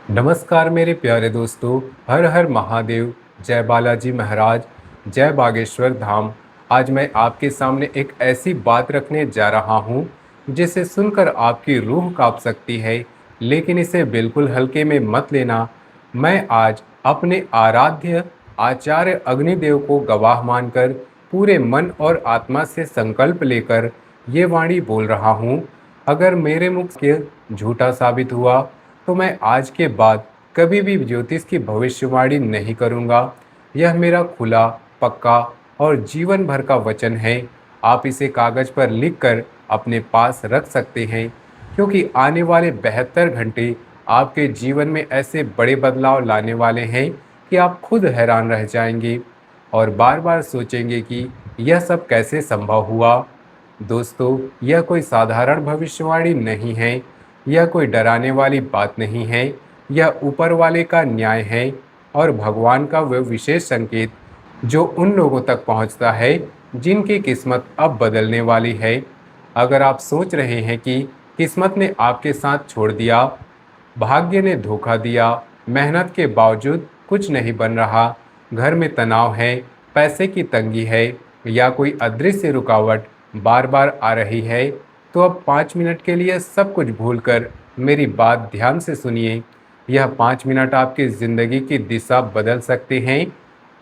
नमस्कार मेरे प्यारे दोस्तों। हर हर महादेव। जय बालाजी महाराज। जय बागेश्वर धाम। आज मैं आपके सामने एक ऐसी बात रखने जा रहा हूँ जिसे सुनकर आपकी रूह कांप सकती है, लेकिन इसे बिल्कुल हल्के में मत लेना। मैं आज अपने आराध्य आचार्य अग्निदेव को गवाह मानकर पूरे मन और आत्मा से संकल्प लेकर ये वाणी बोल रहा हूँ। अगर मेरे मुख से झूठा साबित हुआ तो मैं आज के बाद कभी भी ज्योतिष की भविष्यवाणी नहीं करूंगा। यह मेरा खुला, पक्का और जीवन भर का वचन है। आप इसे कागज पर लिखकर अपने पास रख सकते हैं, क्योंकि आने वाले 72 घंटे आपके जीवन में ऐसे बड़े बदलाव लाने वाले हैं कि आप खुद हैरान रह जाएंगे और बार बार सोचेंगे कि यह सब कैसे संभव हुआ। दोस्तों, यह कोई साधारण भविष्यवाणी नहीं है। यह कोई डराने वाली बात नहीं है। यह ऊपर वाले का न्याय है और भगवान का वह विशेष संकेत जो उन लोगों तक पहुंचता है जिनकी किस्मत अब बदलने वाली है। अगर आप सोच रहे हैं कि किस्मत ने आपके साथ छोड़ दिया, भाग्य ने धोखा दिया, मेहनत के बावजूद कुछ नहीं बन रहा, घर में तनाव है, पैसे की तंगी है या कोई अदृश्य रुकावट बार बार आ रही है, तो अब 5 मिनट के लिए सब कुछ भूलकर मेरी बात ध्यान से सुनिए। यह 5 मिनट आपकी ज़िंदगी की दिशा बदल सकते हैं।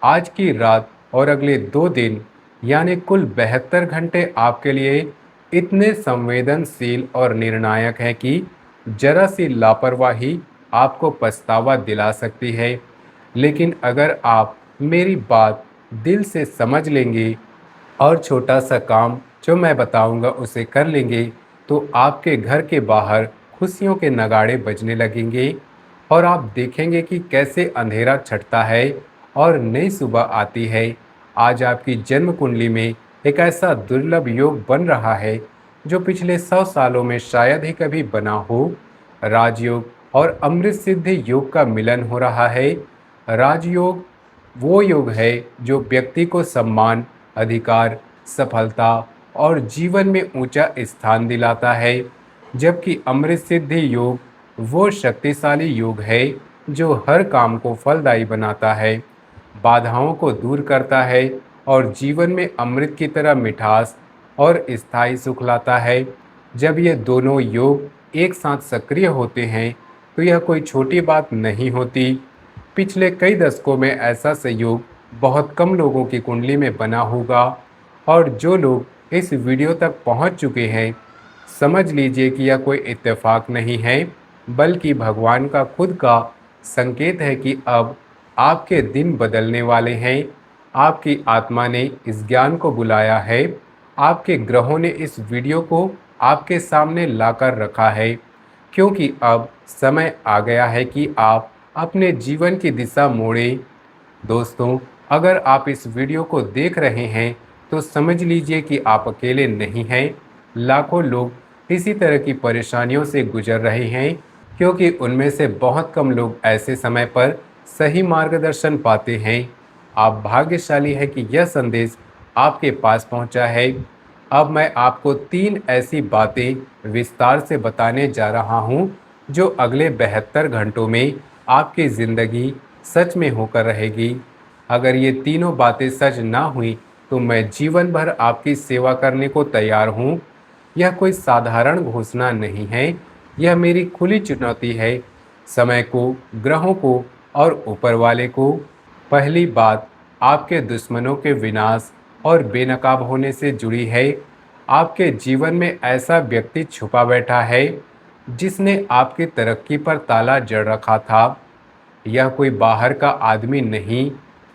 आज की रात और अगले 2 दिन यानी कुल 72 घंटे आपके लिए इतने संवेदनशील और निर्णायक हैं कि जरा सी लापरवाही आपको पछतावा दिला सकती है। लेकिन अगर आप मेरी बात दिल से समझ लेंगे और छोटा सा काम जो मैं बताऊंगा उसे कर लेंगे, तो आपके घर के बाहर खुशियों के नगाड़े बजने लगेंगे और आप देखेंगे कि कैसे अंधेरा छटता है और नई सुबह आती है। आज आपकी जन्म कुंडली में एक ऐसा दुर्लभ योग बन रहा है जो पिछले 100 सालों में शायद ही कभी बना हो। राजयोग और अमृत सिद्धि योग का मिलन हो रहा है। राजयोग वो योग है जो व्यक्ति को सम्मान, अधिकार, सफलता और जीवन में ऊंचा स्थान दिलाता है, जबकि अमृत सिद्धि योग वो शक्तिशाली योग है जो हर काम को फलदायी बनाता है, बाधाओं को दूर करता है और जीवन में अमृत की तरह मिठास और स्थायी सुख लाता है। जब ये दोनों योग एक साथ सक्रिय होते हैं तो यह कोई छोटी बात नहीं होती। पिछले कई दशकों में ऐसा संयोग बहुत कम लोगों की कुंडली में बना होगा, और जो लोग इस वीडियो तक पहुंच चुके हैं, समझ लीजिए कि यह कोई इत्तेफाक नहीं है, बल्कि भगवान का खुद का संकेत है कि अब आपके दिन बदलने वाले हैं। आपकी आत्मा ने इस ज्ञान को बुलाया है। आपके ग्रहों ने इस वीडियो को आपके सामने लाकर रखा है, क्योंकि अब समय आ गया है कि आप अपने जीवन की दिशा मोड़ें। दोस्तों, अगर आप इस वीडियो को देख रहे हैं तो समझ लीजिए कि आप अकेले नहीं हैं। लाखों लोग इसी तरह की परेशानियों से गुजर रहे हैं, क्योंकि उनमें से बहुत कम लोग ऐसे समय पर सही मार्गदर्शन पाते हैं। आप भाग्यशाली हैं कि यह संदेश आपके पास पहुंचा है। अब मैं आपको 3 ऐसी बातें विस्तार से बताने जा रहा हूं जो अगले 72 घंटों में आपकी ज़िंदगी सच में होकर रहेगी। अगर ये तीनों बातें सच ना हुई तो मैं जीवन भर आपकी सेवा करने को तैयार हूँ। यह कोई साधारण घोषणा नहीं है, यह मेरी खुली चुनौती है, समय को, ग्रहों को और ऊपर वाले को। पहली बात आपके दुश्मनों के विनाश और बेनकाब होने से जुड़ी है। आपके जीवन में ऐसा व्यक्ति छुपा बैठा है जिसने आपकी तरक्की पर ताला जड़ रखा था। यह कोई बाहर का आदमी नहीं,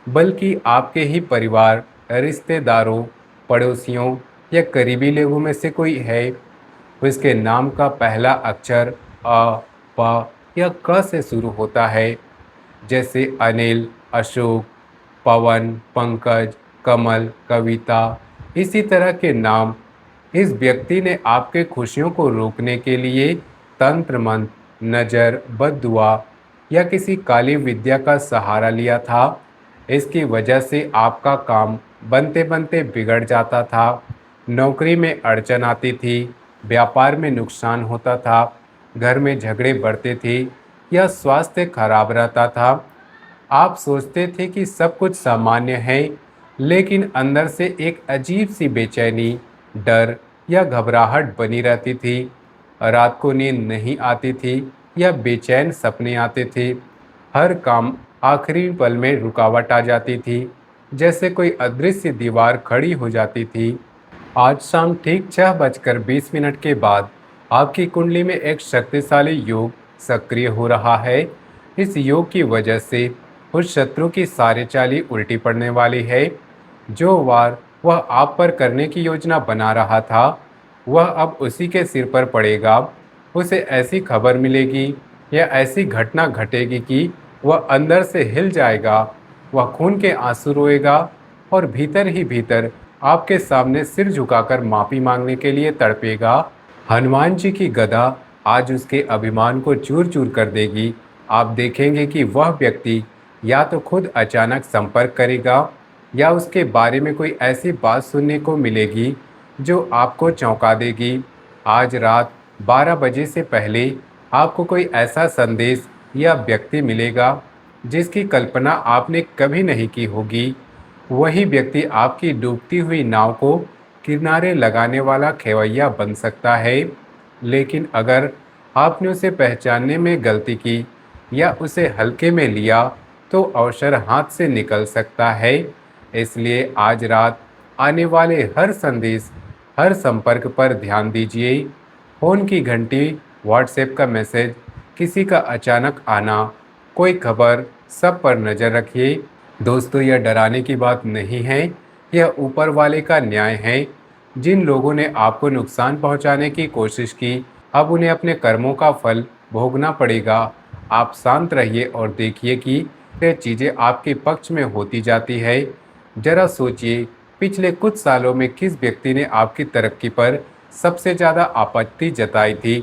बल्कि आपके ही परिवार, रिश्तेदारों, पड़ोसियों या करीबी लोगों में से कोई है। उसके नाम का पहला अक्षर अ, प या क से शुरू होता है, जैसे अनिल, अशोक, पवन, पंकज, कमल, कविता। इसी तरह के नाम। इस व्यक्ति ने आपके खुशियों को रोकने के लिए तंत्र मंत्र, नज़र, बद्दुआ या किसी काली विद्या का सहारा लिया था। इसकी वजह से आपका काम बनते बनते बिगड़ जाता था, नौकरी में अड़चन आती थी, व्यापार में नुकसान होता था, घर में झगड़े बढ़ते थे या स्वास्थ्य खराब रहता था। आप सोचते थे कि सब कुछ सामान्य है, लेकिन अंदर से एक अजीब सी बेचैनी, डर या घबराहट बनी रहती थी। रात को नींद नहीं आती थी या बेचैन सपने आते थे। हर काम आखिरी पल में रुकावट आ जाती थी, जैसे कोई अदृश्य दीवार खड़ी हो जाती थी। आज शाम ठीक 6:20 के बाद आपकी कुंडली में एक शक्तिशाली योग सक्रिय हो रहा है। इस योग की वजह से उस शत्रु की सारी चालें उल्टी पड़ने वाली है। जो वार वह आप पर करने की योजना बना रहा था, वह अब उसी के सिर पर पड़ेगा। उसे ऐसी खबर मिलेगी या ऐसी घटना घटेगी कि वह अंदर से हिल जाएगा। वह खून के आंसू रोएगा और भीतर ही भीतर आपके सामने सिर झुकाकर माफी मांगने के लिए तड़पेगा। हनुमान जी की गदा आज उसके अभिमान को चूर चूर कर देगी। आप देखेंगे कि वह व्यक्ति या तो खुद अचानक संपर्क करेगा या उसके बारे में कोई ऐसी बात सुनने को मिलेगी जो आपको चौंका देगी। आज रात 12 बजे से पहले आपको कोई ऐसा संदेश या व्यक्ति मिलेगा जिसकी कल्पना आपने कभी नहीं की होगी। वही व्यक्ति आपकी डूबती हुई नाव को किनारे लगाने वाला खेवैया बन सकता है। लेकिन अगर आपने उसे पहचानने में गलती की या उसे हल्के में लिया, तो अवसर हाथ से निकल सकता है। इसलिए आज रात आने वाले हर संदेश, हर संपर्क पर ध्यान दीजिए। फ़ोन की घंटी, व्हाट्सएप का मैसेज, किसी का अचानक आना, कोई खबर, सब पर नज़र रखिए। दोस्तों, यह डराने की बात नहीं है, यह ऊपर वाले का न्याय है। जिन लोगों ने आपको नुकसान पहुंचाने की कोशिश की, अब उन्हें अपने कर्मों का फल भोगना पड़ेगा। आप शांत रहिए और देखिए कि ये चीज़ें आपके पक्ष में होती जाती है। जरा सोचिए, पिछले कुछ सालों में किस व्यक्ति ने आपकी तरक्की पर सबसे ज़्यादा आपत्ति जताई थी?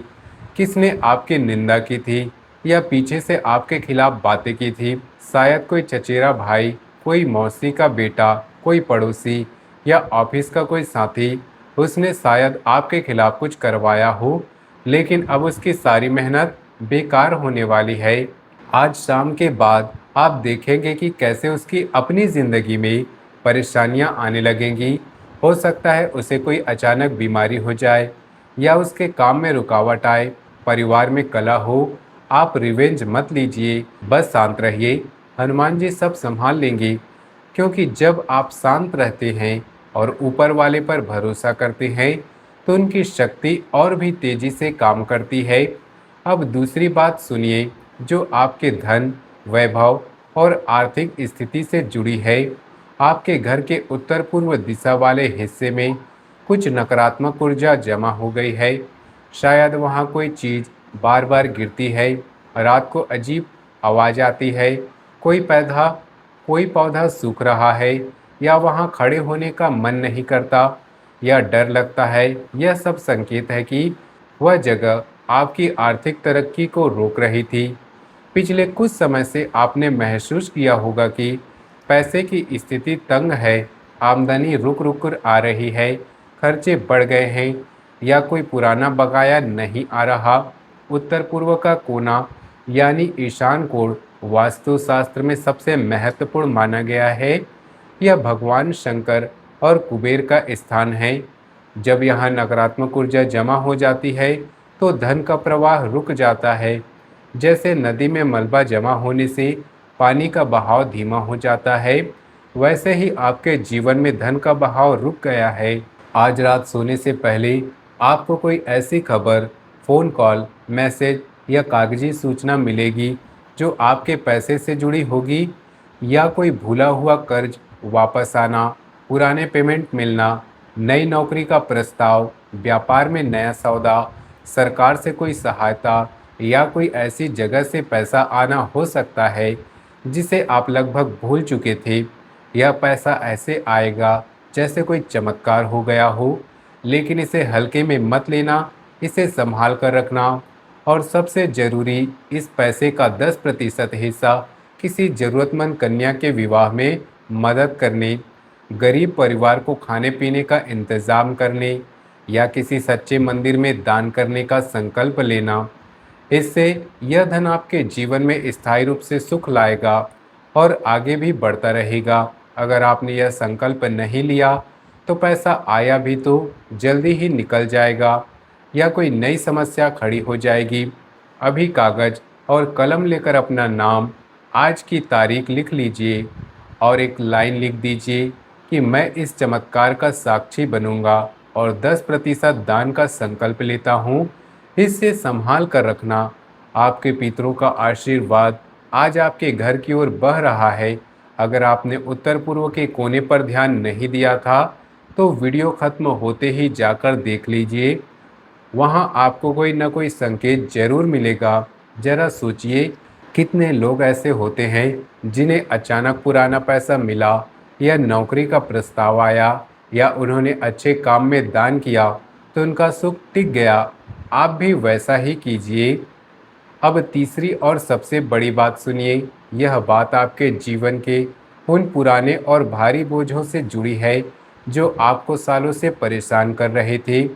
किसने आपकी निंदा की थी या पीछे से आपके खिलाफ बातें की थी? शायद कोई चचेरा भाई, कोई मौसी का बेटा, कोई पड़ोसी या ऑफिस का कोई साथी। उसने शायद आपके खिलाफ कुछ करवाया हो, लेकिन अब उसकी सारी मेहनत बेकार होने वाली है। आज शाम के बाद आप देखेंगे कि कैसे उसकी अपनी ज़िंदगी में परेशानियां आने लगेंगी। हो सकता है उसे कोई अचानक बीमारी हो जाए या उसके काम में रुकावट आए, परिवार में कलह हो। आप रिवेंज मत लीजिए, बस शांत रहिए। हनुमान जी सब संभाल लेंगे, क्योंकि जब आप शांत रहते हैं और ऊपर वाले पर भरोसा करते हैं, तो उनकी शक्ति और भी तेजी से काम करती है। अब दूसरी बात सुनिए, जो आपके धन, वैभव और आर्थिक स्थिति से जुड़ी है। आपके घर के उत्तर पूर्व दिशा वाले हिस्से में कुछ नकारात्मक ऊर्जा जमा हो गई है। शायद वहाँ कोई चीज़ बार बार गिरती है, रात को अजीब आवाज़ आती है, कोई पौधा कोई पौधा सूख रहा है या वहाँ खड़े होने का मन नहीं करता या डर लगता है। यह सब संकेत है कि वह जगह आपकी आर्थिक तरक्की को रोक रही थी। पिछले कुछ समय से आपने महसूस किया होगा कि पैसे की स्थिति तंग है, आमदनी रुक रुक कर आ रही है, खर्चे बढ़ गए हैं या कोई पुराना बकाया नहीं आ रहा। उत्तर पूर्व का कोना यानी ईशान कोण वास्तुशास्त्र में सबसे महत्वपूर्ण माना गया है। यह भगवान शंकर और कुबेर का स्थान है। जब यहाँ नकारात्मक ऊर्जा जमा हो जाती है, तो धन का प्रवाह रुक जाता है। जैसे नदी में मलबा जमा होने से पानी का बहाव धीमा हो जाता है, वैसे ही आपके जीवन में धन का बहाव रुक गया है। आज रात सोने से पहले आपको कोई ऐसी खबर, फ़ोन कॉल, मैसेज या कागजी सूचना मिलेगी जो आपके पैसे से जुड़ी होगी, या कोई भूला हुआ कर्ज वापस आना, पुराने पेमेंट मिलना, नई नौकरी का प्रस्ताव, व्यापार में नया सौदा, सरकार से कोई सहायता या कोई ऐसी जगह से पैसा आना हो सकता है जिसे आप लगभग भूल चुके थे। यह पैसा ऐसे आएगा जैसे कोई चमत्कार हो गया हो, लेकिन इसे हल्के में मत लेना, इसे संभाल कर रखना। और सबसे ज़रूरी, इस पैसे का 10% हिस्सा किसी ज़रूरतमंद कन्या के विवाह में मदद करने, गरीब परिवार को खाने पीने का इंतज़ाम करने या किसी सच्चे मंदिर में दान करने का संकल्प लेना। इससे यह धन आपके जीवन में स्थायी रूप से सुख लाएगा और आगे भी बढ़ता रहेगा। अगर आपने यह संकल्प नहीं लिया तो पैसा आया भी तो जल्दी ही निकल जाएगा या कोई नई समस्या खड़ी हो जाएगी। अभी कागज और कलम लेकर अपना नाम, आज की तारीख लिख लीजिए और एक लाइन लिख दीजिए कि मैं इस चमत्कार का साक्षी बनूंगा और 10% दान का संकल्प लेता हूँ। इससे संभाल कर रखना। आपके पितरों का आशीर्वाद आज आपके घर की ओर बह रहा है। अगर आपने उत्तर पूर्व के कोने पर ध्यान नहीं दिया था तो वीडियो खत्म होते ही जाकर देख लीजिए, वहाँ आपको कोई ना कोई संकेत जरूर मिलेगा। जरा सोचिए, कितने लोग ऐसे होते हैं जिन्हें अचानक पुराना पैसा मिला या नौकरी का प्रस्ताव आया या उन्होंने अच्छे काम में दान किया तो उनका सुख टिक गया। आप भी वैसा ही कीजिए। अब तीसरी और सबसे बड़ी बात सुनिए। यह बात आपके जीवन के उन पुराने और भारी बोझों से जुड़ी है जो आपको सालों से परेशान कर रहे थे।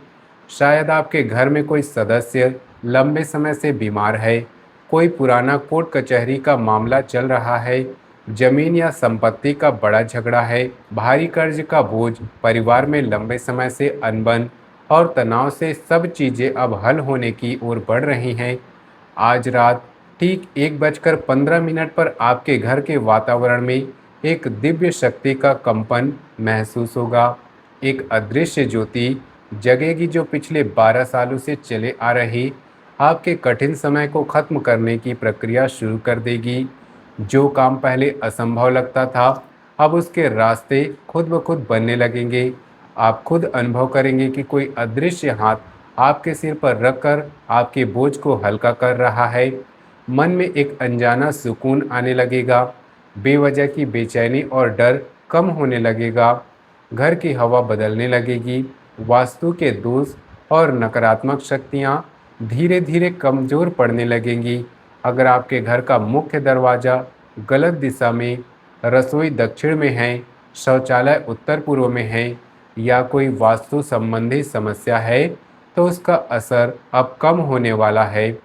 शायद आपके घर में कोई सदस्य लंबे समय से बीमार है, कोई पुराना कोर्ट कचहरी का मामला चल रहा है, जमीन या संपत्ति का बड़ा झगड़ा है, भारी कर्ज का बोझ, परिवार में लंबे समय से अनबन और तनाव से सब चीज़ें अब हल होने की ओर बढ़ रही हैं। आज रात ठीक 1:15 पर आपके घर के वातावरण में एक दिव्य शक्ति का कंपन महसूस होगा। एक अदृश्य ज्योति जगेगी जो पिछले 12 सालों से चले आ रही आपके कठिन समय को खत्म करने की प्रक्रिया शुरू कर देगी। जो काम पहले असंभव लगता था, अब उसके रास्ते खुद ब खुद बनने लगेंगे। आप खुद अनुभव करेंगे कि कोई अदृश्य हाथ आपके सिर पर रखकर आपके बोझ को हल्का कर रहा है। मन में एक अनजाना सुकून आने लगेगा। बेवजह की बेचैनी और डर कम होने लगेगा। घर की हवा बदलने लगेगी। वास्तु के दोष और नकारात्मक शक्तियाँ धीरे धीरे कमज़ोर पड़ने लगेंगी। अगर आपके घर का मुख्य दरवाज़ा गलत दिशा में, रसोई दक्षिण में है, शौचालय उत्तर पूर्व में है या कोई वास्तु संबंधी समस्या है तो उसका असर अब कम होने वाला है।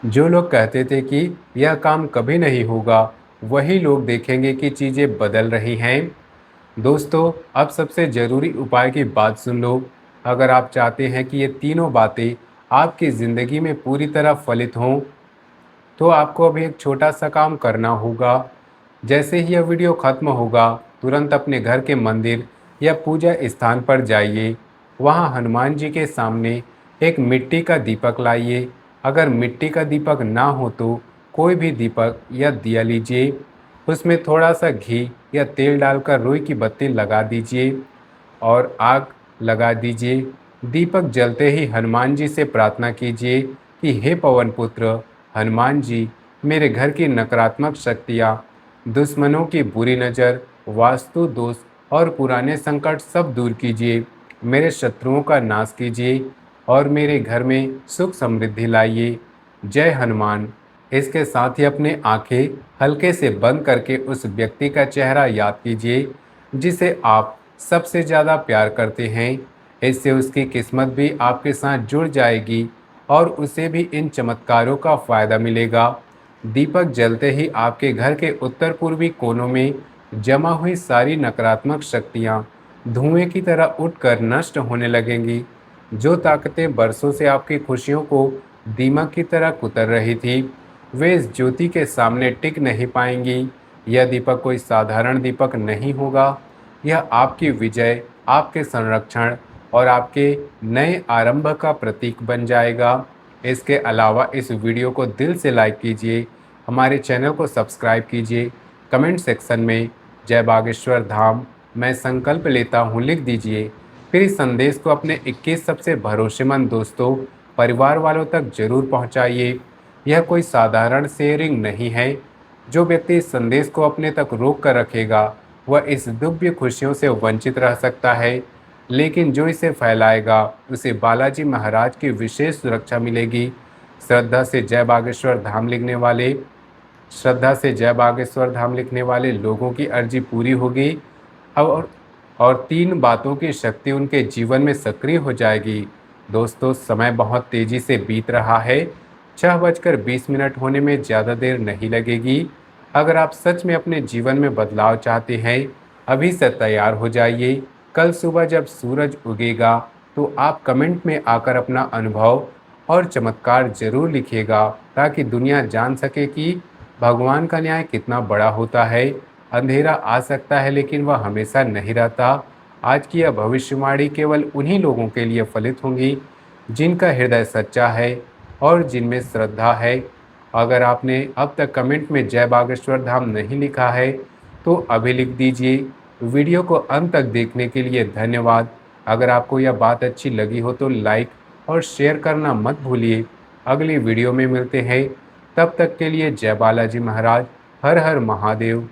जो लोग कहते थे कि यह काम कभी नहीं होगा, वही लोग देखेंगे कि चीज़ें बदल रही हैं। दोस्तों, अब सबसे ज़रूरी उपाय की बात सुन लो। अगर आप चाहते हैं कि ये तीनों बातें आपकी ज़िंदगी में पूरी तरह फलित हों तो आपको अभी एक छोटा सा काम करना होगा। जैसे ही यह वीडियो खत्म होगा, तुरंत अपने घर के मंदिर या पूजा स्थान पर जाइए। वहाँ हनुमान जी के सामने एक मिट्टी का दीपक लाइए। अगर मिट्टी का दीपक ना हो तो कोई भी दीपक या दिया लीजिए। उसमें थोड़ा सा घी या तेल डालकर रुई की बत्ती लगा दीजिए और आग लगा दीजिए। दीपक जलते ही हनुमान जी से प्रार्थना कीजिए कि हे पवन पुत्र हनुमान जी, मेरे घर की नकारात्मक शक्तियाँ, दुश्मनों की बुरी नज़र, वास्तु दोष और पुराने संकट सब दूर कीजिए। मेरे शत्रुओं का नाश कीजिए और मेरे घर में सुख समृद्धि लाइए। जय हनुमान। इसके साथ ही अपने आंखें हल्के से बंद करके उस व्यक्ति का चेहरा याद कीजिए जिसे आप सबसे ज़्यादा प्यार करते हैं। इससे उसकी किस्मत भी आपके साथ जुड़ जाएगी और उसे भी इन चमत्कारों का फ़ायदा मिलेगा। दीपक जलते ही आपके घर के उत्तर पूर्वी कोनों में जमा हुई सारी नकारात्मक शक्तियाँ धुएं की तरह उठकर नष्ट होने लगेंगी। जो ताकतें बरसों से आपकी खुशियों को दीमक की तरह कुतर रही थी, वे इस ज्योति के सामने टिक नहीं पाएंगी। यह दीपक कोई साधारण दीपक नहीं होगा। यह आपकी विजय, आपके संरक्षण और आपके नए आरंभ का प्रतीक बन जाएगा। इसके अलावा इस वीडियो को दिल से लाइक कीजिए, हमारे चैनल को सब्सक्राइब कीजिए, कमेंट सेक्शन में जय बागेश्वर धाम मैं संकल्प लेता हूँ लिख दीजिए। फिर इस संदेश को अपने 21 सबसे भरोसेमंद दोस्तों, परिवार वालों तक जरूर पहुँचाइए। यह कोई साधारण शेयरिंग नहीं है। जो व्यक्ति इस संदेश को अपने तक रोक कर रखेगा वह इस दिव्य खुशियों से वंचित रह सकता है, लेकिन जो इसे फैलाएगा उसे बालाजी महाराज की विशेष सुरक्षा मिलेगी। श्रद्धा से जय बागेश्वर धाम लिखने वाले लोगों की अर्जी पूरी होगी और 3 बातों की शक्ति उनके जीवन में सक्रिय हो जाएगी। दोस्तों, समय बहुत तेज़ी से बीत रहा है। 6:20 होने में ज़्यादा देर नहीं लगेगी। अगर आप सच में अपने जीवन में बदलाव चाहते हैं, अभी से तैयार हो जाइए। कल सुबह जब सूरज उगेगा, तो आप कमेंट में आकर अपना अनुभव और चमत्कार ज़रूर लिखिएगा, ताकि दुनिया जान सके कि भगवान का न्याय कितना बड़ा होता है। अंधेरा आ सकता है, लेकिन वह हमेशा नहीं रहता। आज की यह भविष्यवाणी केवल उन्हीं लोगों के लिए फलित होंगी जिनका हृदय सच्चा है और जिनमें श्रद्धा है। अगर आपने अब तक कमेंट में जय बागेश्वर धाम नहीं लिखा है, तो अभी लिख दीजिए। वीडियो को अंत तक देखने के लिए धन्यवाद। अगर आपको यह बात अच्छी लगी हो तो लाइक और शेयर करना मत भूलिए। अगली वीडियो में मिलते हैं, तब तक के लिए जय बालाजी महाराज। हर हर महादेव।